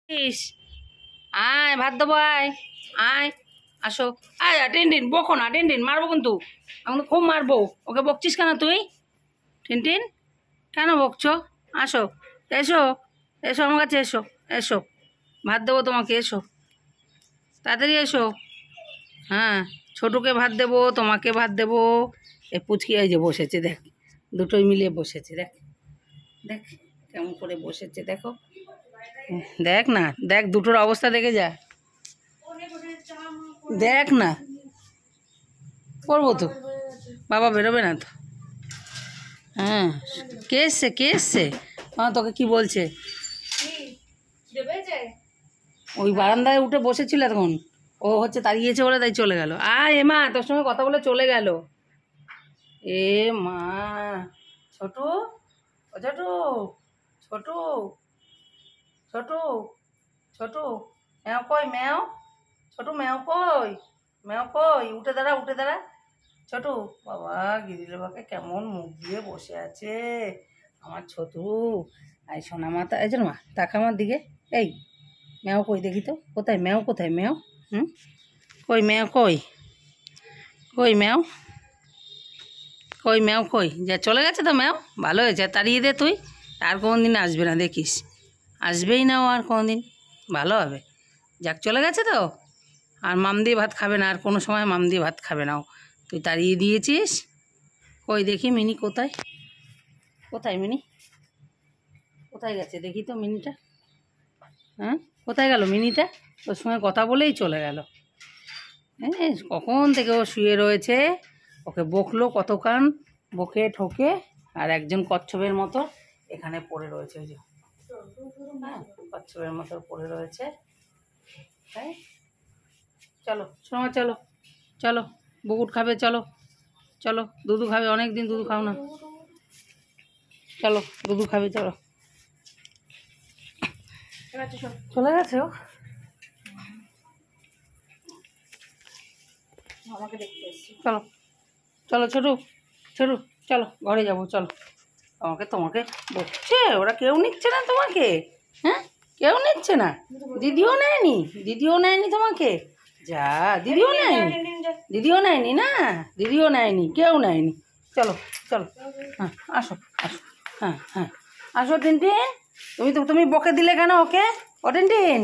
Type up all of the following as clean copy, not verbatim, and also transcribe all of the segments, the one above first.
ইস, আয় ভাত দেবো, আয় আয়, আসো। আয় টিনটিন, বকো না টিনটিন, মারবো কিন্তু, আমি তো খুব মারবো। ওকে বকছিস কেন তুই? টিনটিন কেন বকছো? আসো, এসো, এসো আমার কাছে, এসো, এসো, ভাত দেবো তোমাকে, এসো, তাড়াতাড়ি এসো। হ্যাঁ, ছোটুকে ভাত দেবো, তোমাকে ভাত দেবো। এ পুচকি এই যে বসেছে, দেখ, দুটোই মিলে বসেছে, দেখ, দেখ কেমন করে বসেছে, দেখো, দেখ না, দেখ দুটোর অবস্থা দেখে যা, দেখ না, করবো তো, বাবা বেরোবে না তো। হ্যাঁ, কে এসছে, কে এসছে? হ্যাঁ, তোকে কি বলছে? ওই বারান্দায় উঠে বসেছিল তখন, ও হচ্ছে তাড়িয়েছে বলে তাই চলে গেল। এ মা, তোর সঙ্গে কথা বলে চলে গেল। এ মা, ছোটু, ও ছোটু, ছোটু, ছোটু, ছোটু, ম্যাও কই, ম্যাও, ছোটু ম্যাও কই, ম্যাও কই, উঠে দাঁড়া, উঠে দাঁড়া, ছোটু। বাবা, গিরিলে বাকে কেমন মুখ দিয়ে বসে আছে আমার ছোটু। আই সোনা মাতা, এই জন্য মা তাকা আমার দিকে। এই ম্যাও কই দেখি তো, কোথায় ম্যাও, কোথায় ম্যাও? হুম, কই ম্যাও, কই, কই ম্যাও, কই ম্যাও কই? যা চলে গেছে তো ম্যাও, ভালো হয়েছে, তাড়িয়ে দে তুই, আর কোনো দিন আসবে না দেখিস, আসবেই না ও আর কোনো দিন, ভালো হবে। যাক, চলে গেছে তো, আর মাম দিয়ে ভাত খাবে না, আর কোনো সময় মাম দিয়ে ভাত খাবে না ও, তুই তাড়িয়ে দিয়েছিস। কই দেখি মিনি কোথায়, কোথায় মিনি, কোথায় গেছে দেখি তো মিনিটা। হ্যাঁ, কোথায় গেল মিনিটা? ওর সঙ্গে কথা বলেই চলে গেল। হ্যাঁ, কখন থেকে ও শুয়ে রয়েছে, ওকে বকলো কতক্ষণ, বকে ঠোকে, আর একজন কচ্ছপের মতো এখানে পড়ে রয়েছে, ওই যে, হ্যাঁ, কচ্ছপের মতো পড়ে রয়েছে। হ্যাঁ, চলো শোনো, চলো, চলো, বকুট খাবে, চলো, চলো, দুধু খাবে, অনেক দিন দুধু খাও না, চলো দুধু খাবে, চলো। চলে গেছে ও, আমাকে দেখতে এসছি, চলো, চলো ছোটু, ছোটু, চলো ঘরে যাবো, চলো। তোমাকে তোমাকে বকছে, ওরা কেউ নিচ্ছে না তোমাকে, হ্যাঁ, কেউ নিচ্ছে না, দিদিও নেয়নি, দিদিও নেয়নি তোমাকে, যা, দিদিও নেয়নি, দিদিও নেয়নি না, দিদিও নেয়নি, কেউ নেয়নি, চলো, চলো, হ্যাঁ, আসো, আসো, হ্যাঁ, হ্যাঁ, আসো টিনটিন। তুমি বকে দিলে কেন ওকে? ও টিনটিন,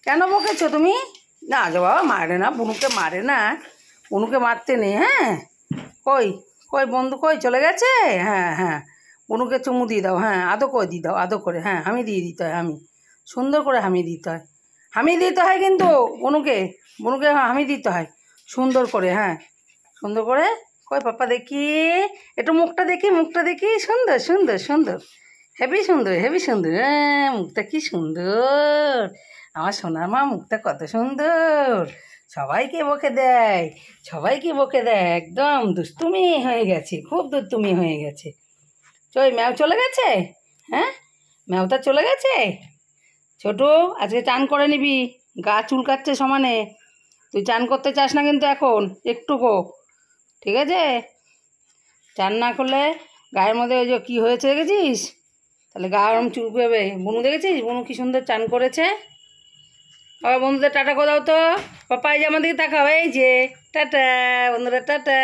কেন বকেছো তুমি? না যা বাবা, মারে না, বুনুকে মারে না, বুনুকে মারতে নেই, হ্যাঁ। কই, কই বন্ধু, কই চলে গেছে? হ্যাঁ, হ্যাঁ, বুনুকে চুমু দিয়ে দাও, হ্যাঁ, আদো করে দিয়ে দাও, আদো করে, হ্যাঁ, হামি দিয়ে দিতে হয়, হামি, সুন্দর করে হামি দিতে হয়, হামি দিতে হয় কিন্তু বুনুকে, বুনুকে হামি দিতে হয় সুন্দর করে, হ্যাঁ, সুন্দর করে। কই পাপা দেখি, একটু মুখটা দেখি, মুখটা দেখি, সুন্দর সুন্দর সুন্দর, হেভি সুন্দর, হেভি সুন্দর, হ্যাঁ, মুখটা কি সুন্দর, আমার সোনার মা মুখটা কত সুন্দর, সবাইকে বকে দেয়, সবাইকে বকে দেয়, একদম দুষ্টুমি হয়ে গেছে, খুব দুষ্টুমি হয়ে গেছে। ওই ম্যাও চলে গেছে, হ্যাঁ, ম্যাওটা চলে গেছে। ছোটু, আজকে চান করে নিবি, গা চুলকাচ্ছে সমানে, তুই চান করতে চাস না কিন্তু এখন একটুকু, ঠিক আছে? চান না করলে গায়ের মধ্যে ওই যে কী হয়েছে দেখেছিস, তাহলে গা আরাম চুলকাবে। বুনু দেখেছিস, বুনু কি সুন্দর চান করেছে। বাবা বন্ধুদের টাটা করে দাও তো, পাপা এই যে আমার দিকে তাকাও, এই যে টাটা বন্ধুরা, টাটা।